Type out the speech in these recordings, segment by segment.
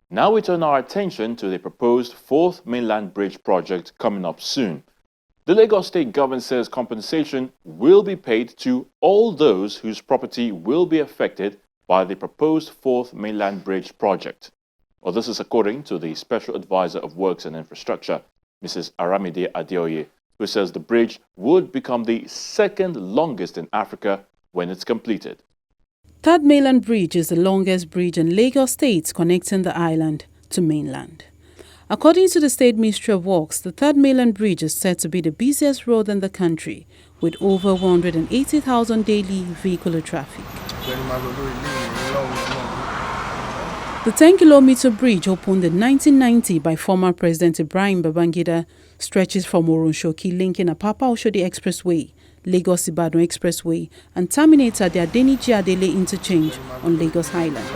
Now we turn our attention to the proposed fourth mainland bridge project coming up soon. The Lagos State government says compensation will be paid to all those whose property will be affected by the proposed fourth mainland bridge project. Well, this is according to the Special Advisor of Works and Infrastructure, Mrs. Aramide Adeoye, who says the bridge would become the second longest in Africa when it's completed. Third Mainland Bridge is the longest bridge in Lagos State connecting the island to mainland. According to the State Ministry of Works, the Third Mainland Bridge is said to be the busiest road in the country, with over 180,000 daily vehicular traffic. The 10-kilometer bridge, opened in 1990 by former President Ibrahim Babangida, stretches from Orunshoki linking Apapa-Oshodi Expressway, Lagos-Ibadan Expressway, and terminates at the Adeniji-Adele interchange on Lagos Island.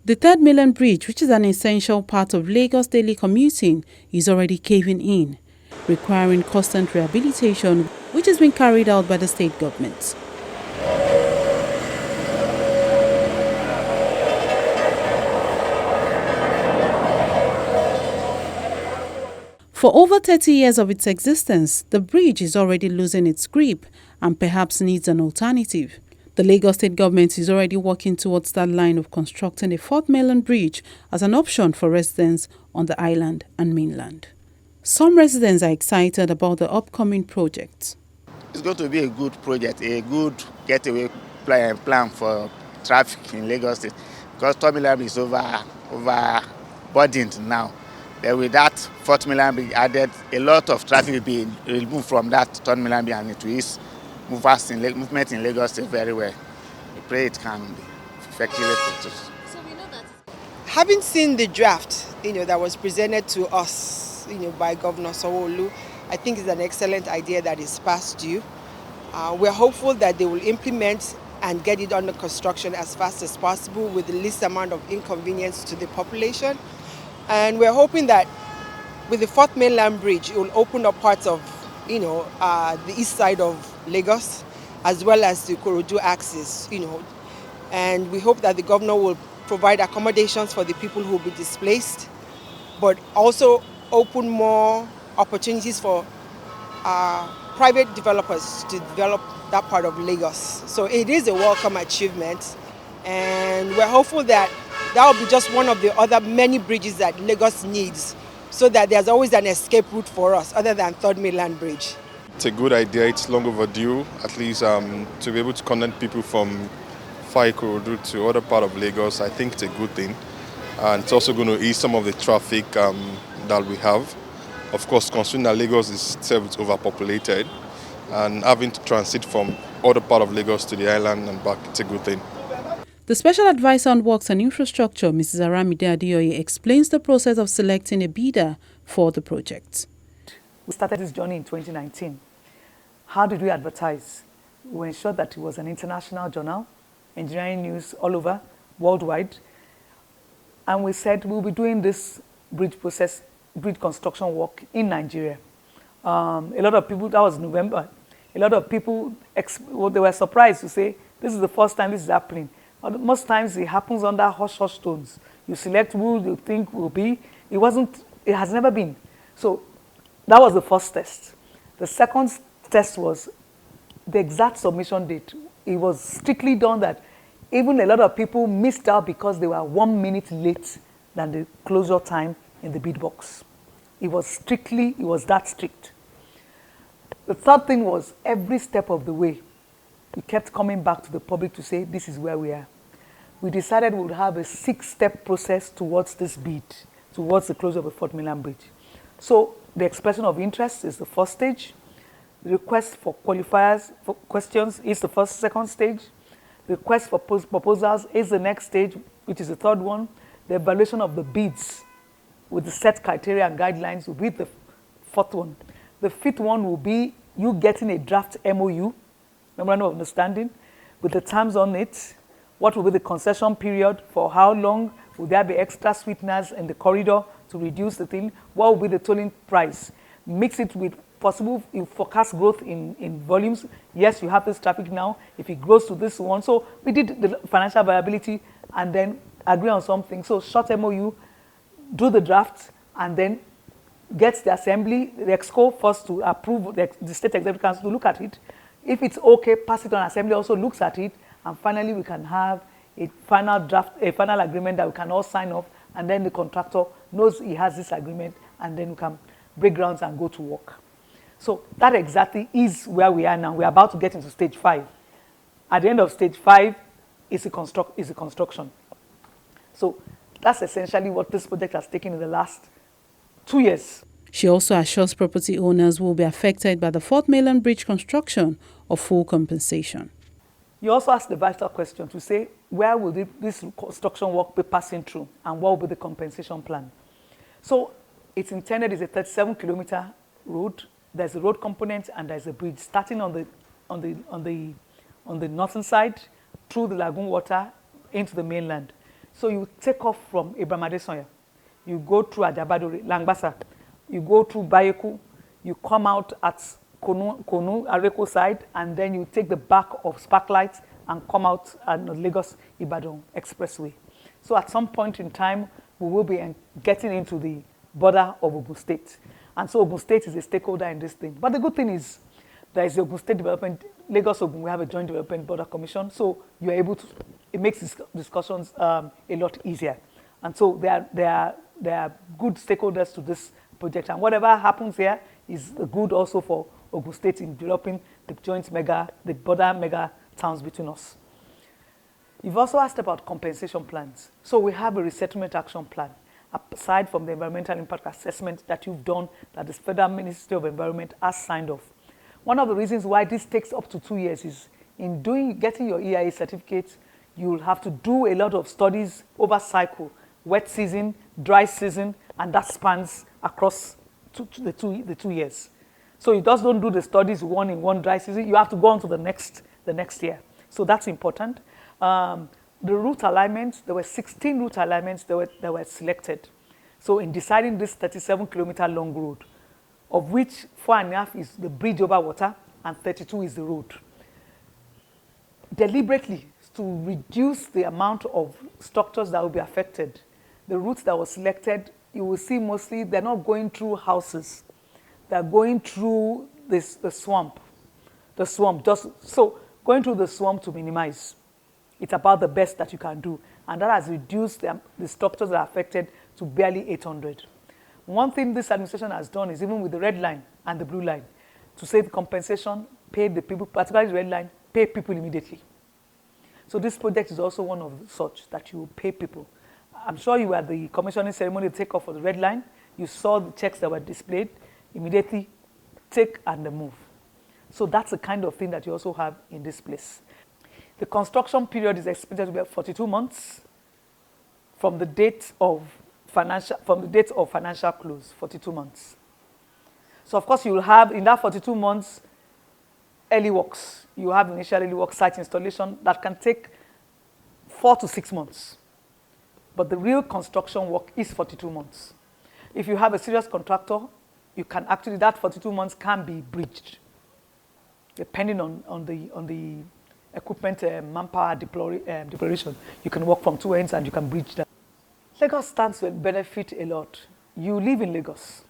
The Third Mainland Bridge, which is an essential part of Lagos daily commuting, is already caving in, requiring constant rehabilitation, which has been carried out by the state government. For over 30 years of its existence, the bridge is already losing its grip and perhaps needs an alternative. The Lagos State government is already working towards that line of constructing a fourth mainland bridge as an option for residents on the island and mainland. Some residents are excited about the upcoming project. It's going to be a good project, a good getaway plan for traffic in Lagos State, because third mainland is overburdened now. Then with that fourth mainland bridge added, a lot of traffic will be removed from that third mainland bridge, and it will ease movement in Lagos State very well. We pray it can be effectively produced. So we know that. Having seen the draft, that was presented to us, by Governor Sanwo-Olu, I think it's an excellent idea that is past due. We're hopeful that they will implement and get it under construction as fast as possible with the least amount of inconvenience to the population. And we're hoping that with the fourth mainland bridge, it will open up parts of, the east side of Lagos, as well as the Ikorodu axis, And we hope that the governor will provide accommodations for the people who will be displaced, but also open more opportunities for private developers to develop that part of Lagos. So it is a welcome achievement, and we're hopeful that that will be just one of the other many bridges that Lagos needs, so that there's always an escape route for us other than Third Mainland Bridge. It's a good idea. It's long overdue, at least to be able to connect people from Far Ikorodu to other part of Lagos. I think it's a good thing, and it's also going to ease some of the traffic that we have. Of course, considering that Lagos is itself overpopulated, and having to transit from other part of Lagos to the island and back, it's a good thing. The Special Advisor on Works and Infrastructure, Mrs. Aramide Adeoye, explains the process of selecting a bidder for the project. We started this journey in 2019. How did we advertise? We ensured that it was an international journal, engineering news all over, worldwide. And we said we'll be doing this bridge construction work in Nigeria. A lot of people, that was November, a lot of people, they were surprised to say, this is the first time this is happening. Most times it happens under hush-hush tones. You select who you think will be. It has never been. So that was the first test. The second test was the exact submission date. It was strictly done that even a lot of people missed out because they were 1 minute late than the closure time in the bid box. It was that strict. The third thing was every step of the way, we kept coming back to the public to say, this is where we are. We decided we would have a 6-step process towards this bid, towards the closure of the Fourth Mainland Bridge. So the expression of interest is the first stage. The request for qualifiers, for questions, is the second stage. The request for proposals is the next stage, which is the third one. The evaluation of the bids with the set criteria and guidelines will be the fourth one. The fifth one will be you getting a draft MOU, Memorandum of Understanding, with the terms on it. What will be the concession period? For how long? Will there be extra sweeteners in the corridor to reduce the thing? What will be the tolling price? Mix it with possible forecast growth in volumes. Yes, you have this traffic now. If it grows to this one. So we did the financial viability and then agree on something. So short MOU, do the draft, and then get the assembly, the EXCO first to approve, the state executive council to look at it. If it's okay, pass it on. Assembly also looks at it, and finally we can have a final draft, a final agreement that we can all sign off, and then the contractor knows he has this agreement, and then we can break grounds and go to work. So that exactly is where we are now. We're about to get into stage 5. At the end of stage 5 is the construction. So that's essentially what this project has taken in the last 2 years. She also assures property owners who will be affected by the Fourth Mainland Bridge construction of full compensation. You also asked the vital question to say, where will this construction work be passing through, and what will be the compensation plan? So it's intended as a 37-kilometer road. There's a road component and there's a bridge starting on the northern side through the lagoon water into the mainland. So you take off from Abraham Adesanya, you go through Ajabadore, Langbasa, you go through Bayeku, you come out at Konu Areko side, and then you take the back of Sparklight and come out at the Lagos-Ibadan Expressway. So at some point in time, we will be getting into the border of Ogun State. And so Ogun State is a stakeholder in this thing. But the good thing is, there is the Ogun State Development, Lagos-Ogun, we have a joint development border commission, so you're able to, it makes discussions a lot easier. And so there are good stakeholders to this project. And whatever happens here is good also for Ogun State in developing the the border mega towns between us. You've also asked about compensation plans. So we have a resettlement action plan, aside from the environmental impact assessment that you've done, that the Federal Ministry of Environment has signed off. One of the reasons why this takes up to 2 years is in getting your EIA certificate, you'll have to do a lot of studies over cycle, wet season, dry season, and that spans across the 2 years. So you just don't do the studies in one dry season. You have to go on to the next year. So that's important. The route alignments, there were 16 route alignments that were selected. So in deciding this 37-kilometer long road, of which 4.5 is the bridge over water and 32 is the road. Deliberately, to reduce the amount of structures that will be affected, the routes that were selected, you will see mostly they're not going through houses. They're going through the swamp. So going through the swamp to minimize. It's about the best that you can do. And that has reduced the structures that are affected to barely 800. One thing this administration has done is, even with the red line and the blue line, to say the compensation, pay the people, particularly the red line, pay people immediately. So this project is also one of such, that you pay people. I'm sure you were at the commissioning ceremony, the takeoff of the red line. You saw the checks that were displayed. Immediately take and move. So that's the kind of thing that you also have in this place. The construction period is expected to be 42 months from the date of financial close, 42 months. So of course you will have, in that 42 months, early works. You have initial early work site installation that can take 4 to 6 months. But the real construction work is 42 months. If you have a serious contractor, you can actually, that 42 months can be bridged, depending on the equipment manpower deployation. You can work from two ends and you can bridge that. Lagos stands to benefit a lot. You live in Lagos,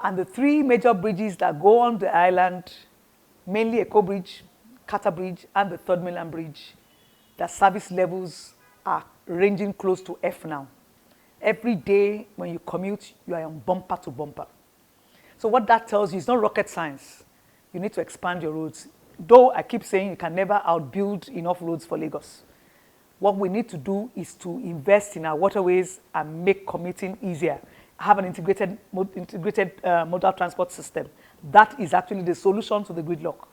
and the 3 major bridges that go on the island, mainly Eko Bridge, Kata Bridge, and the Third Mainland Bridge, their service levels are ranging close to F now. Every day when you commute, you are on bumper to bumper. So what that tells you is not rocket science. You need to expand your roads. Though I keep saying you can never outbuild enough roads for Lagos. What we need to do is to invest in our waterways and make commuting easier. Have an integrated modal transport system. That is actually the solution to the gridlock.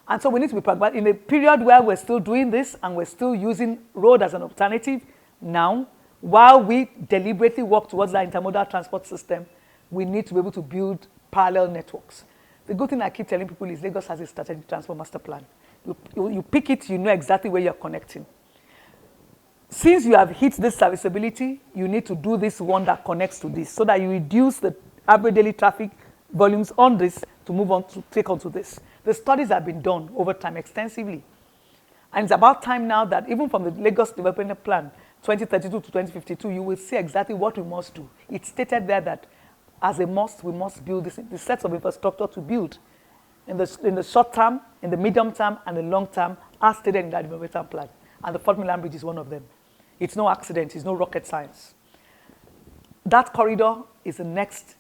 And so we need to be pragmatic. In a period where we're still doing this and we're still using road as an alternative now, while we deliberately work towards that intermodal transport system, we need to be able to build parallel networks. The good thing I keep telling people is Lagos has a strategic transport master plan. You pick it, you know exactly where you're connecting. Since you have hit this serviceability, you need to do this one that connects to this so that you reduce the average daily traffic volumes on this to move on to take onto this. The studies have been done over time extensively. And it's about time now that even from the Lagos Development Plan 2032 to 2052, you will see exactly what we must do. It's stated there that as a must, we must build the sets of infrastructure to build in the short term, in the medium term, and the long term, as stated in that development plan. And the 4th Mainland Bridge is one of them. It's no accident, it's no rocket science. That corridor is the next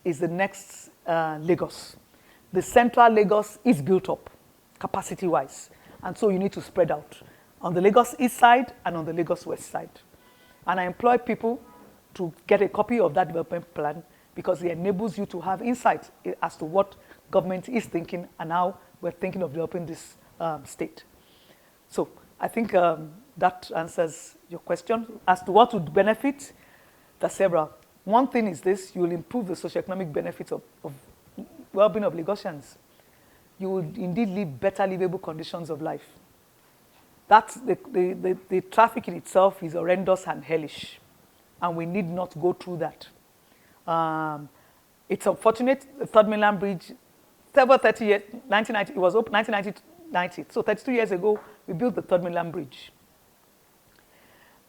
Lagos. The central Lagos is built up, capacity-wise. And so you need to spread out on the Lagos east side and on the Lagos west side. And I employ people to get a copy of that development plan because it enables you to have insight as to what government is thinking and how we're thinking of developing this state. So I think that answers your question. As to what would benefit, there are several. One thing is this: you will improve the socioeconomic benefits of well-being of Lagosians. You will indeed live better livable conditions of life. That's the traffic in itself is horrendous and hellish, and we need not go through that. It's unfortunate the 3rd Mainland Bridge, several 30 years, 1990, it was open 1990, so 32 years ago, we built the 3rd Mainland Bridge.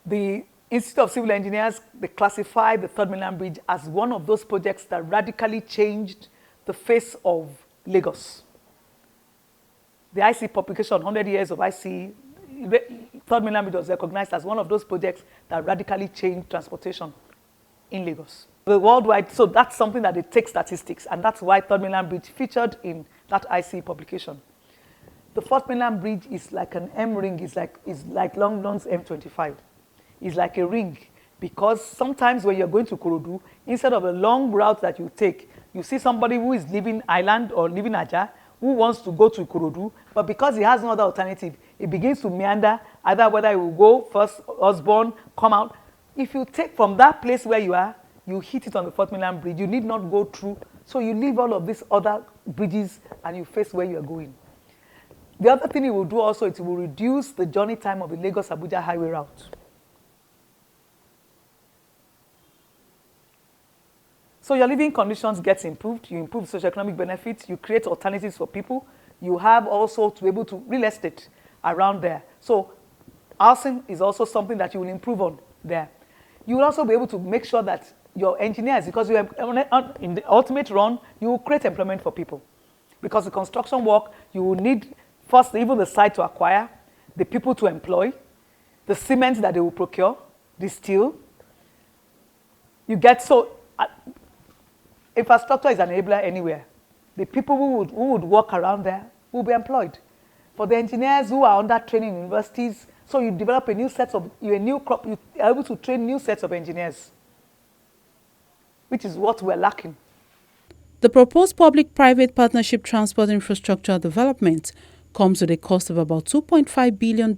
The Institute of Civil Engineers, they classified the 3rd Mainland Bridge as one of those projects that radically changed the face of Lagos. The IC publication, 100 years of IC, 3rd Mainland Bridge was recognized as one of those projects that radically changed transportation in Lagos. The worldwide, so that's something that they take statistics, and that's why 3rd Mainland Bridge featured in that IC publication. The 4th Mainland Bridge is like an M ring, is like London's M25. It's like a ring, because sometimes when you're going to Ikorodu, instead of a long route that you take, you see somebody who is leaving Island or leaving Ajah, who wants to go to Ikorodu, but because he has no other alternative, it begins to meander, either whether he will go first, Osborne, come out. If you take from that place where you are, you hit it on the 4th Mainland Bridge, you need not go through, so you leave all of these other bridges and you face where you are going. The other thing it will do also, it will reduce the journey time of the Lagos-Abuja highway route. So your living conditions gets improved, you improve socioeconomic benefits, you create alternatives for people, you have also to be able to real estate around there. So housing is also something that you will improve on there. You will also be able to make sure that your engineers, because you have, in the ultimate run, you will create employment for people. Because the construction work, you will need first even the site to acquire, the people to employ, the cement that they will procure, the steel. You get so. Infrastructure is an enabler anywhere. The people who would work around there will be employed. For the engineers who are under training in universities, so you develop a new set of, you're able to train new sets of engineers, which is what we're lacking. The proposed public-private partnership transport infrastructure development comes with a cost of about $2.5 billion,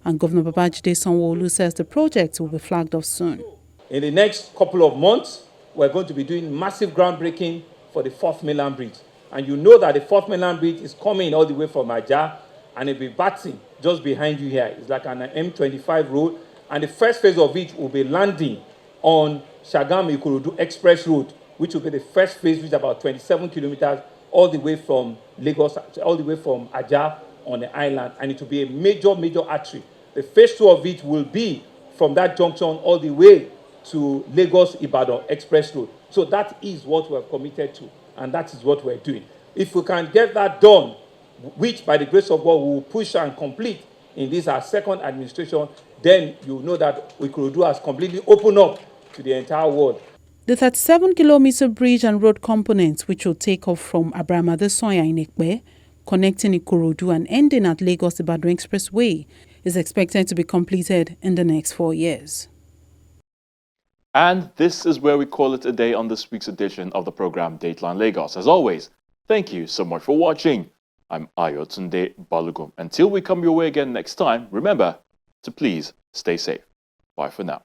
and Governor Babajide Sanwo-Olu says the project will be flagged off soon. In the next couple of months, we're going to be doing massive groundbreaking for the 4th Mainland Bridge. And you know that the 4th Mainland Bridge is coming all the way from Ajah, and it'll be batting just behind you here. It's like an M25 road, and the first phase of it will be landing on Shagamu-Ikorodu Express Road, which will be the first phase, which is about 27 kilometers all the way from Lagos, all the way from Ajah on the island, and it will be a major, major artery. The phase 2 of it will be from that junction all the way to Lagos-Ibadan Express Road. So that is what we're committed to, and that is what we're doing. If we can get that done, which by the grace of God we will push and complete in this our second administration, then you know that Ikorodu has completely opened up to the entire world. The 37-kilometer bridge and road components, which will take off from Abraham Adesoya in Ekpe, connecting Ikorodu and ending at Lagos-Ibadan Expressway, is expected to be completed in the next 4 years. And this is where we call it a day on this week's edition of the program Dateline Lagos. As always, thank you so much for watching. I'm Ayotunde Balugum. Until we come your way again next time, remember to please stay safe. Bye for now.